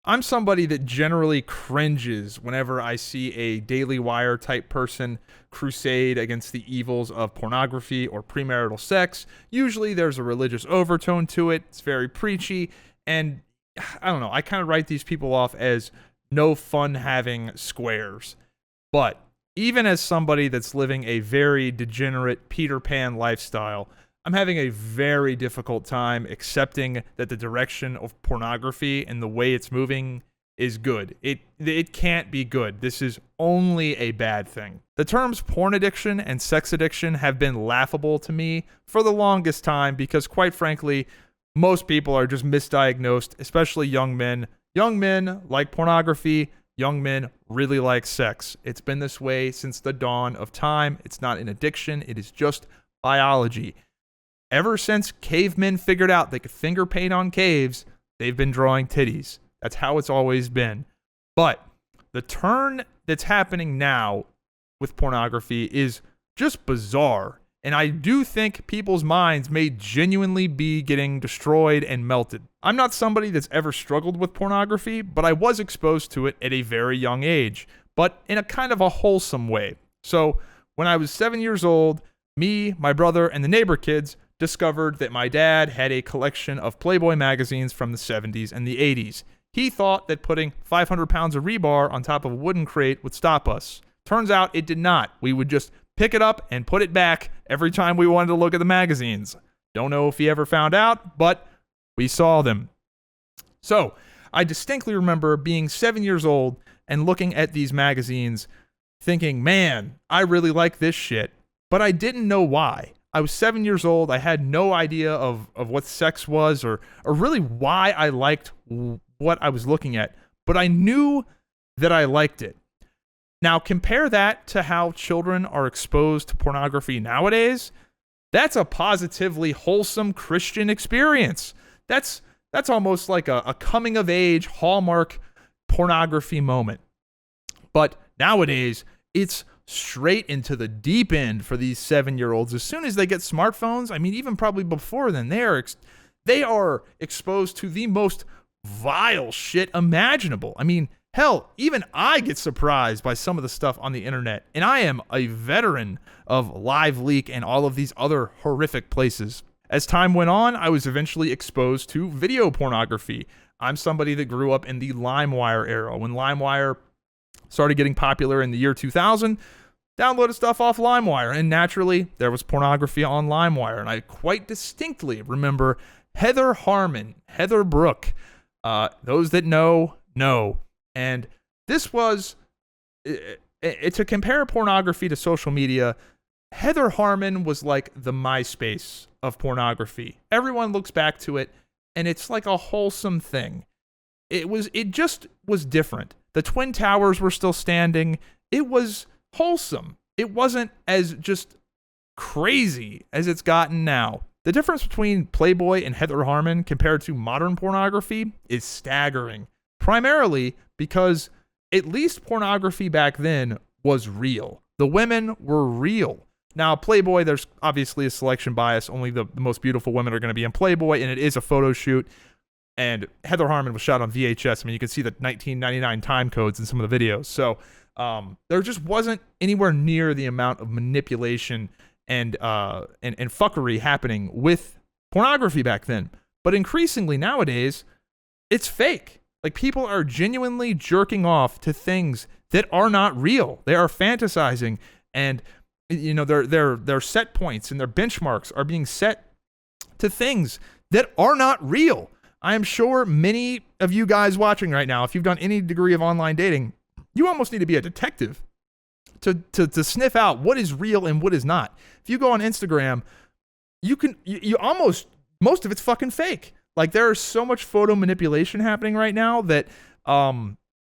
I'm somebody that generally cringes whenever I see a Daily Wire type person crusade against the evils of pornography or premarital sex. Usually there's a religious overtone to it. It's very preachy. And I don't know, I kind of write these people off as no fun having squares. But even as somebody that's living a very degenerate Peter Pan lifestyle, I'm having a very difficult time accepting that the direction of pornography and the way it's moving is good. It can't be good. This is only a bad thing. The terms porn addiction and sex addiction have been laughable to me for the longest time because, quite frankly, most people are just misdiagnosed, especially young men. Young men like pornography. Young men really like sex. It's been this way since the dawn of time. It's not an addiction. It is just biology. Ever since cavemen figured out they could finger paint on caves, they've been drawing titties. That's how it's always been. But the turn that's happening now with pornography is just bizarre. And I do think people's minds may genuinely be getting destroyed and melted. I'm not somebody that's ever struggled with pornography, but I was exposed to it at a very young age, but in a kind of a wholesome way. So when I was 7 years old, me, my brother, and the neighbor kids discovered that my dad had a collection of Playboy magazines from the 70s and the 80s. He thought that putting 500 pounds of rebar on top of a wooden crate would stop us. Turns out it did not. We would just pick it up and put it back every time we wanted to look at the magazines. Don't know if he ever found out, but we saw them. So I distinctly remember being 7 years old and looking at these magazines thinking, man, I really like this shit. But I didn't know why. I was 7 years old. I had no idea of what sex was or really why I liked what I was looking at. But I knew that I liked it. Now, compare that to how children are exposed to pornography nowadays. That's a positively wholesome Christian experience. That's almost like a coming-of-age Hallmark pornography moment. But nowadays, it's straight into the deep end for these 7-year-olds. As soon as they get smartphones, I mean, even probably before then, they are exposed to the most vile shit imaginable. I mean, hell, even I get surprised by some of the stuff on the internet, and I am a veteran of LiveLeak and all of these other horrific places. As time went on, I was eventually exposed to video pornography. I'm somebody that grew up in the LimeWire era. When LimeWire started getting popular in the year 2000, downloaded stuff off LimeWire, and naturally, there was pornography on LimeWire, and I quite distinctly remember Heather Harmon, Heather Brooke. Those that know. And this was, to compare pornography to social media, Heather Harmon was like the MySpace of pornography. Everyone looks back to it, and it's like a wholesome thing. It just was different. The Twin Towers were still standing. It was wholesome. It wasn't as just crazy as it's gotten now. The difference between Playboy and Heather Harmon compared to modern pornography is staggering. Primarily because at least pornography back then was real. The women were real. Now, Playboy, there's obviously a selection bias. Only the most beautiful women are going to be in Playboy, and it is a photo shoot. And Heather Harmon was shot on VHS. I mean, you can see the 1999 time codes in some of the videos. So there just wasn't anywhere near the amount of manipulation and fuckery happening with pornography back then. But increasingly nowadays, it's fake. Like, people are genuinely jerking off to things that are not real. They are fantasizing, and you know, their set points and their benchmarks are being set to things that are not real. I am sure many of you guys watching right now, if you've done any degree of online dating, you almost need to be a detective to sniff out what is real and what is not. If you go on Instagram, you almost, most of it's fucking fake. Like, there is so much photo manipulation happening right now that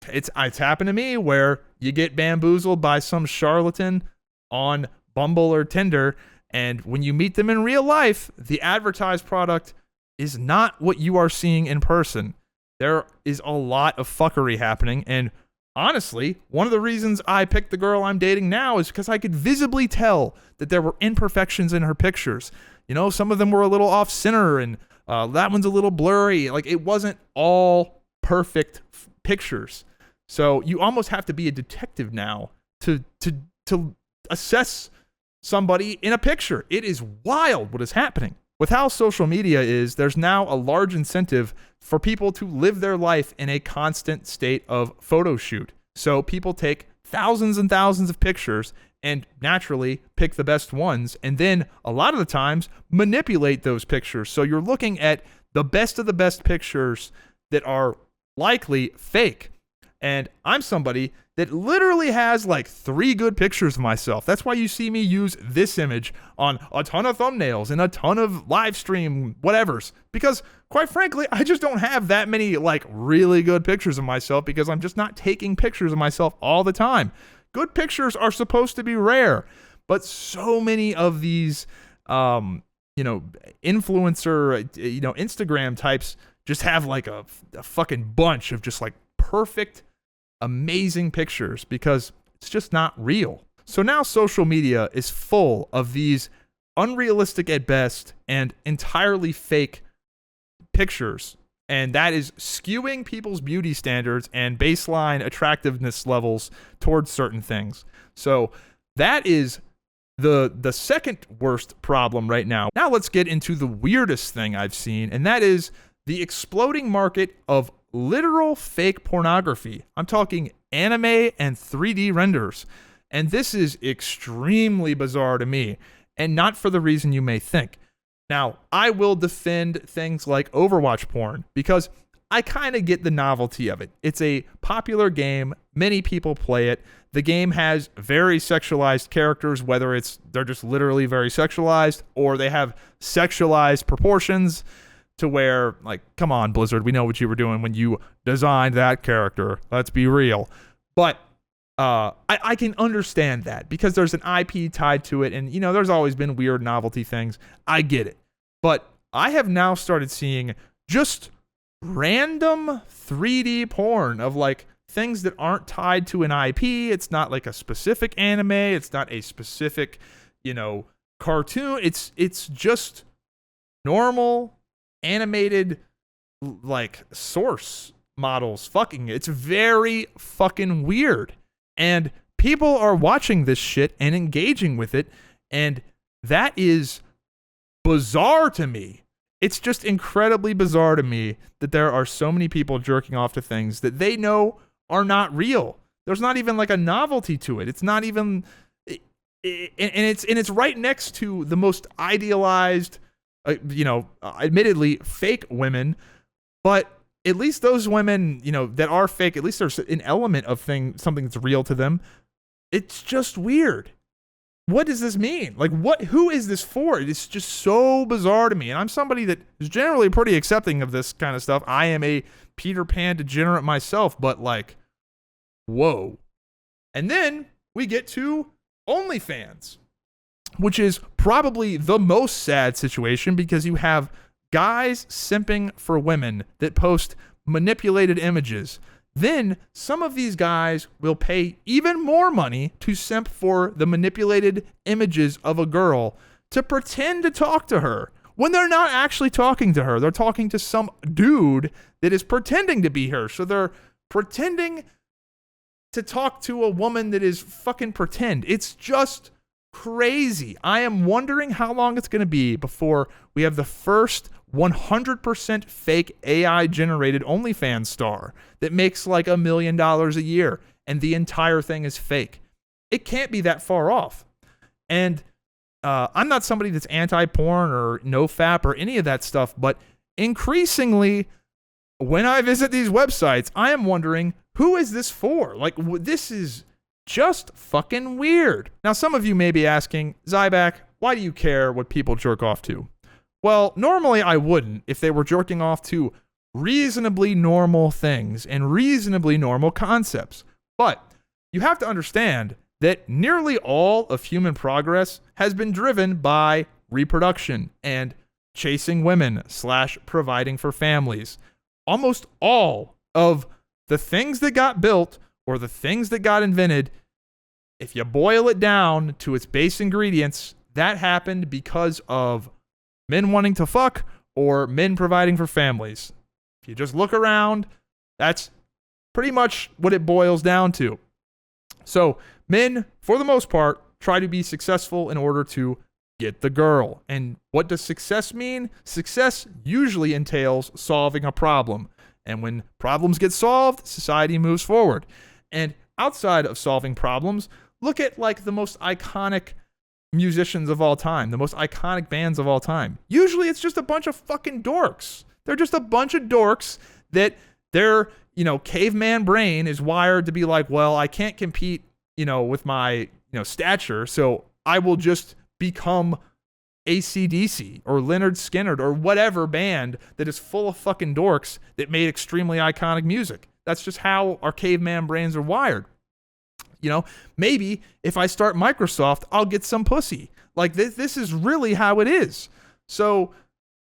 it's happened to me where you get bamboozled by some charlatan on Bumble or Tinder, and when you meet them in real life, the advertised product is not what you are seeing in person. There is a lot of fuckery happening, and honestly, one of the reasons I picked the girl I'm dating now is because I could visibly tell that there were imperfections in her pictures. You know, some of them were a little off center, and that one's a little blurry. Like, it wasn't all perfect pictures. So you almost have to be a detective now to assess somebody in a picture. It is wild what is happening. With how social media is, there's now a large incentive for people to live their life in a constant state of photo shoot. So people take thousands and thousands of pictures and naturally pick the best ones, and then a lot of the times manipulate those pictures. So you're looking at the best of the best pictures that are likely fake. And I'm somebody that literally has like 3 good pictures of myself. That's why you see me use this image on a ton of thumbnails and a ton of live stream whatevers. Because quite frankly, I just don't have that many like really good pictures of myself because I'm just not taking pictures of myself all the time. Good pictures are supposed to be rare, but so many of these, influencer, Instagram types just have like a fucking bunch of just like perfect, amazing pictures because it's just not real. So now social media is full of these unrealistic at best and entirely fake pictures. And that is skewing people's beauty standards and baseline attractiveness levels towards certain things. So that is the second worst problem right now. Now let's get into the weirdest thing I've seen, and that is the exploding market of literal fake pornography. I'm talking anime and 3D renders. And this is extremely bizarre to me, and not for the reason you may think. Now, I will defend things like Overwatch porn because I kind of get the novelty of it. It's a popular game. Many people play it. The game has very sexualized characters, whether they're just literally very sexualized or they have sexualized proportions to where, like, come on, Blizzard, we know what you were doing when you designed that character. Let's be real. But I can understand that because there's an IP tied to it, and there's always been weird novelty things. I get it. But I have now started seeing just random 3D porn of like things that aren't tied to an IP. It's not like a specific anime. It's not a specific, cartoon. It's just normal animated like source models fucking. It's very fucking weird. And people are watching this shit and engaging with it, and that is bizarre to me. It's just incredibly bizarre to me that there are so many people jerking off to things that they know are not real. There's not even like a novelty to it. It's not even, and it's right next to the most idealized, admittedly fake women, but at least those women, that are fake, at least there's an element of something that's real to them. It's just weird. What does this mean? Like, who is this for? It's just so bizarre to me. And I'm somebody that is generally pretty accepting of this kind of stuff. I am a Peter Pan degenerate myself, but like, whoa. And then we get to OnlyFans, which is probably the most sad situation because you have guys simping for women that post manipulated images. Then some of these guys will pay even more money to simp for the manipulated images of a girl to pretend to talk to her when they're not actually talking to her. They're talking to some dude that is pretending to be her. So they're pretending to talk to a woman that is fucking pretend. It's just crazy. I am wondering how long it's going to be before we have the first 100% fake AI generated OnlyFans star that makes like $1 million a year and the entire thing is fake. It can't be that far off. And I'm not somebody that's anti-porn or no-fap or any of that stuff, but increasingly when I visit these websites, I am wondering, who is this for? Like, this is just fucking weird. Now, some of you may be asking, Zyback, why do you care what people jerk off to? Well, normally I wouldn't if they were jerking off to reasonably normal things and reasonably normal concepts. But you have to understand that nearly all of human progress has been driven by reproduction and chasing women / providing for families. Almost all of the things that got built or the things that got invented, if you boil it down to its base ingredients, that happened because of men wanting to fuck or men providing for families. If you just look around, that's pretty much what it boils down to. So men, for the most part, try to be successful in order to get the girl. And what does success mean? Success usually entails solving a problem. And when problems get solved, society moves forward. And outside of solving problems, look at like the most iconic musicians of all time, the most iconic bands of all time. Usually it's just a bunch of fucking dorks. They're just a bunch of dorks that their, caveman brain is wired to be like, well, I can't compete, with my, stature, so I will just become AC/DC or Lynyrd Skynyrd or whatever band that is full of fucking dorks that made extremely iconic music. That's just how our caveman brains are wired. Maybe if I start Microsoft, I'll get some pussy. Like this is really how it is. So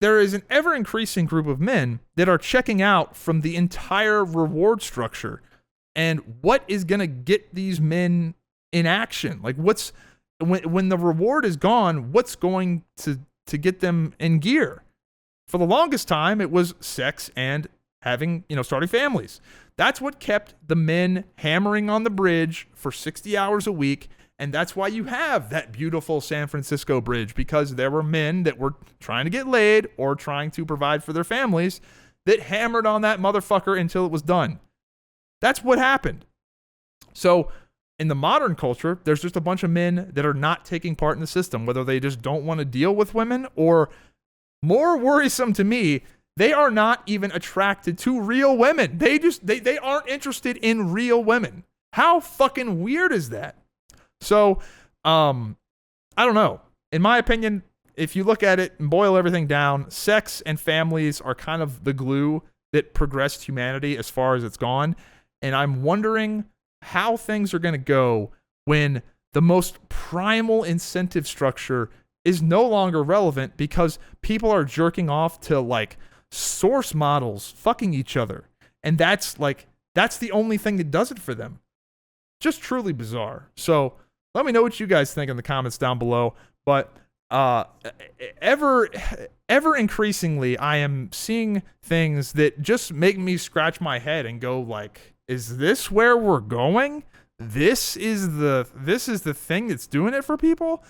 there is an ever increasing group of men that are checking out from the entire reward structure and what is going to get these men in action. Like when the reward is gone, what's going to get them in gear? For the longest time, it was sex and having, starting families. That's what kept the men hammering on the bridge for 60 hours a week. And that's why you have that beautiful San Francisco bridge, because there were men that were trying to get laid or trying to provide for their families that hammered on that motherfucker until it was done. That's what happened. So in the modern culture, there's just a bunch of men that are not taking part in the system, whether they just don't want to deal with women, or more worrisome to me, they are not even attracted to real women. They aren't interested in real women. How fucking weird is that? So, I don't know. In my opinion, if you look at it and boil everything down, sex and families are kind of the glue that progressed humanity as far as it's gone. And I'm wondering how things are going to go when the most primal incentive structure is no longer relevant because people are jerking off to like source models fucking each other. And that's the only thing that does it for them. Just truly bizarre. So let me know what you guys think in the comments down below. But ever increasingly, I am seeing things that just make me scratch my head and go like, is this where we're going? This is the thing that's doing it for people?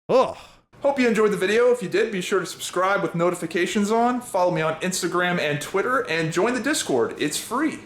Ugh. Hope you enjoyed the video. If you did, be sure to subscribe with notifications on. Follow me on Instagram and Twitter, and join the Discord. It's free.